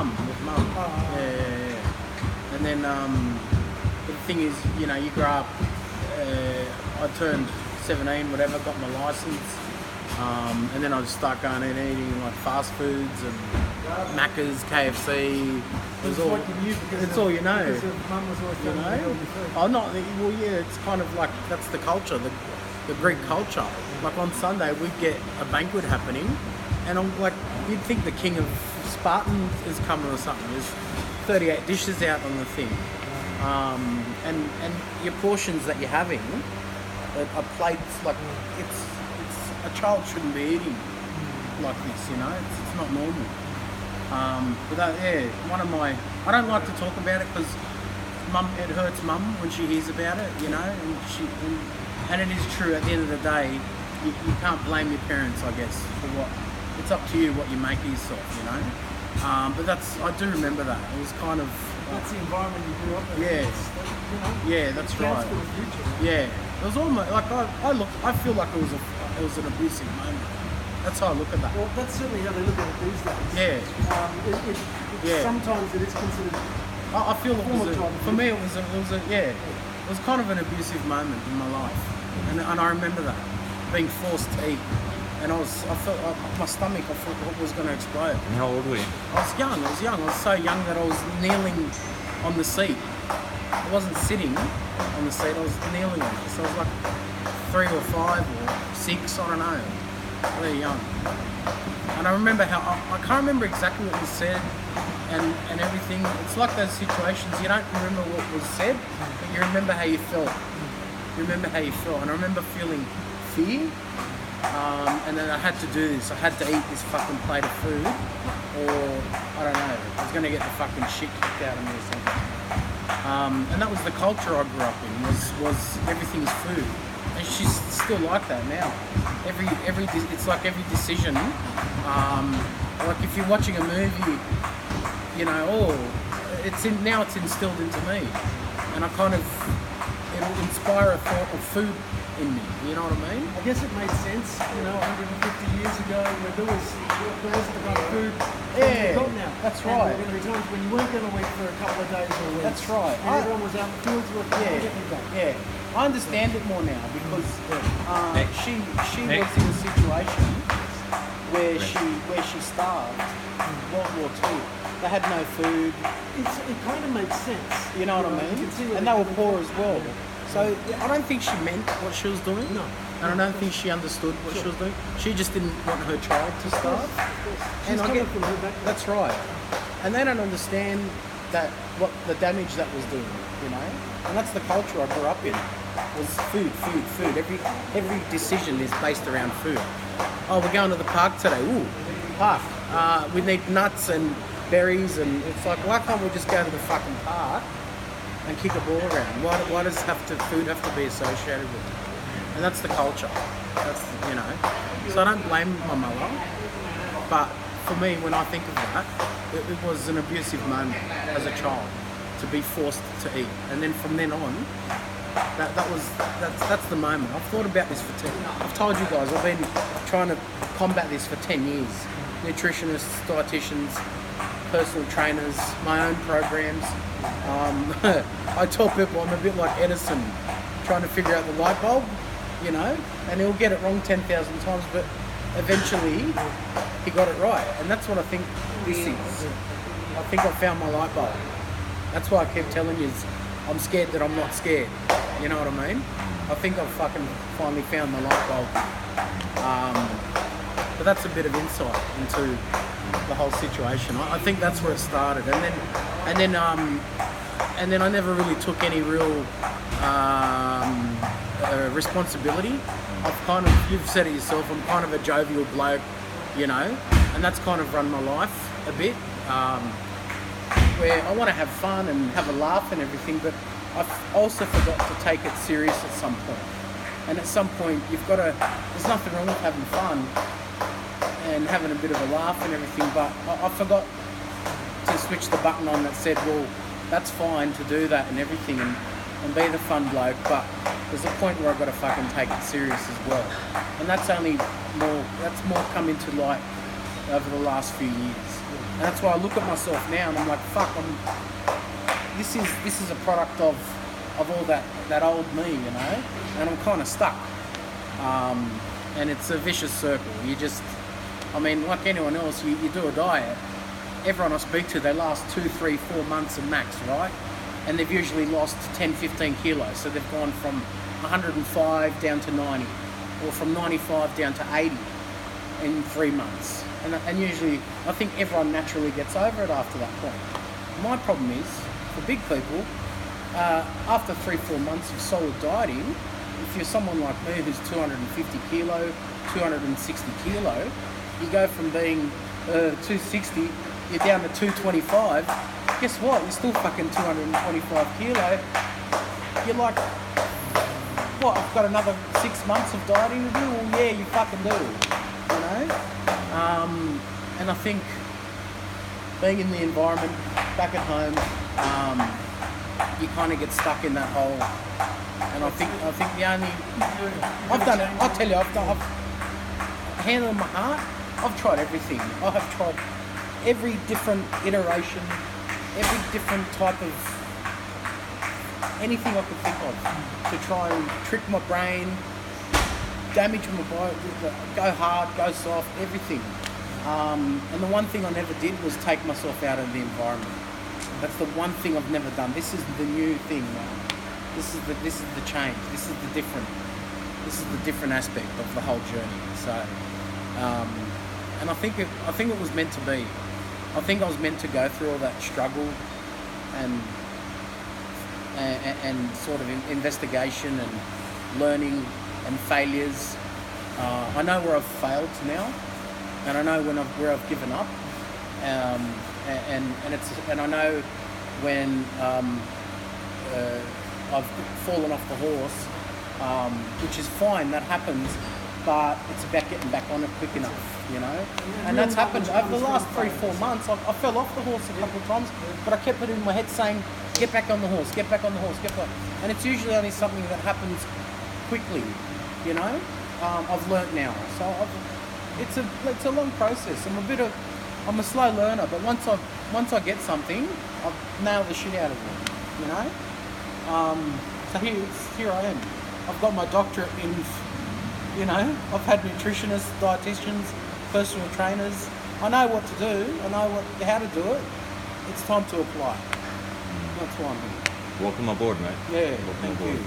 with mum. Yeah. And then the thing is, you know, you grow up. I turned 17, whatever, got my license, and then I just start going and eating like fast foods and Macca's, KFC. It's all what you knew because it's all you know. Because mum was always telling you healthy food. Oh, not well, yeah. It's kind of like that's the culture, the Greek culture. Like on Sunday, we'd get a banquet happening, and I'm like, you'd think the king of Spartan is coming or something. There's 38 dishes out on the thing, and your portions that you're having, a plates like it's a child shouldn't be eating like this, you know. It's not normal. But that, yeah, I don't like to talk about it because it hurts mum when she hears about it, you know, and it is true. At the end of the day, you can't blame your parents, I guess, for it's up to you what you make of yourself, you know. But I do remember that. It was kind of... that's the environment you grew up in. Yeah. Yeah, that's right. For the future. Yeah. It was almost like, I feel like it was an abusive moment. That's how I look at that. Well, that's certainly how they look at it these days. Yeah. Sometimes it is considered... I feel it was for me. It was kind of an abusive moment in my life, and I remember that being forced to eat, and I felt like my stomach. I thought it was going to explode. And how old were you? I was young. I was so young that I was kneeling on the seat. I wasn't sitting on the seat. I was kneeling on it. So I was like 3 or 5 or 6. I don't know. Really young. And I remember how I can't remember exactly what was said. And everything, it's like those situations, you don't remember what was said, but you remember how you felt. And I remember feeling fear, and then I had to do this. I had to eat this fucking plate of food, or, I don't know, I was going to get the fucking shit kicked out of me or something. And that was the culture I grew up in, was everything's food. And she's still like that now. It's like every decision, like if you're watching a movie, you know, it's instilled into me, and it'll inspire a thought of food in me. You know what I mean? I guess it made sense, you know, 150 years ago, where there wasn't the kind of food we've got now. That's and right. there were going to be times when you weren't going to eat for a couple of days or a week. That's right. And everyone was out in the fields working. Yeah. I understand it more now because she was in a situation where she starved in World War II. They had no food. It kind of makes sense. You know what I mean? And they were poor as well. So I don't think she meant what she was doing. No. And I don't think she understood what she was doing. She just didn't want her child to starve. And I get from her background. That's right. And they don't understand what the damage that was doing, you know? And that's the culture I grew up in. Was food. Every decision is based around food. Oh, we're going to the park today. Ooh, park. We need nuts and berries, and it's like, why can't we just go to the fucking park and kick a ball around? Why does food have to be associated with it? And that's the culture. That's, you know. So I don't blame my mother, but for me, when I think of that, it was an abusive moment as a child to be forced to eat, and then from then on, that's the moment. I've thought about this for 10. I've told you guys I've been trying to combat this for 10 years. Nutritionists, dietitians, personal trainers, my own programs. I tell people I'm a bit like Edison, trying to figure out the light bulb, you know, and he'll get it wrong 10,000 times, but eventually he got it right, and that's what I think this is. I think I found my light bulb. That's why I keep telling you, I'm scared that I'm not scared. You know what I mean? I think I've fucking finally found my light bulb. But that's a bit of insight into the whole situation. I think that's where it started, and then I never really took any real responsibility. You've said it yourself, I'm kind of a jovial bloke, you know, and that's kind of run my life a bit. Where I want to have fun and have a laugh and everything, but I've also forgot to take it serious at some point. And at some point, there's nothing wrong with having fun and having a bit of a laugh and everything, but I forgot to switch the button on that said, well, that's fine to do that and everything and be the fun bloke, but there's a point where I've got to fucking take it serious as well. And that's more come into light over the last few years. And that's why I look at myself now and I'm like, fuck, this is a product of all that old me, you know, and I'm kind of stuck. And it's a vicious circle. You just, I mean, like anyone else, you do a diet. Everyone I speak to, they last 2, 3, 4 months at max, right? And they've usually lost 10, 15 kilos. So they've gone from 105 down to 90, or from 95 down to 80 in 3 months. And usually, I think everyone naturally gets over it after that point. My problem is, for big people, after 3-4 months of solid dieting, if you're someone like me who's 250 kilo, 260 kilo, you go from being 260, you're down to 225. Guess what? You're still fucking 225 kilo. You're like, what? I've got another 6 months of dieting to do. Well, yeah, you fucking do. You know. And I think being in the environment back at home, you kind of get stuck in that hole. And I think the only I've done it. I'll tell you, I've hand on my heart. I've tried everything. I have tried every different iteration, every different type of anything I could think of to try and trick my brain, damage my body, go hard, go soft, everything. And the one thing I never did was take myself out of the environment. That's the one thing I've never done. This is the new thing now. This is the change. This is the different aspect of the whole journey. So, and I think it was meant to be. I think I was meant to go through all that struggle and sort of investigation and learning and failures. I know where I've failed now, and I know where I've given up, and I know when I've fallen off the horse, which is fine. That happens, but it's about getting back on it quick enough, you know. And that's happened over the last 3-4 months. I fell off the horse a couple of times, but I kept it in my head saying, "Get back on the horse, get back on the horse, get back." And it's usually only something that happens quickly, you know. I've learnt now, so it's a long process. I'm a slow learner, but once I get something, I've nailed the shit out of it, you know. So here I am. I've got my doctorate in, you know, I've had nutritionists, dietitians, personal trainers. I know what to do. I know how to do it. It's time to apply. That's why I'm here. Welcome aboard, mate. Yeah, Welcome thank aboard. you.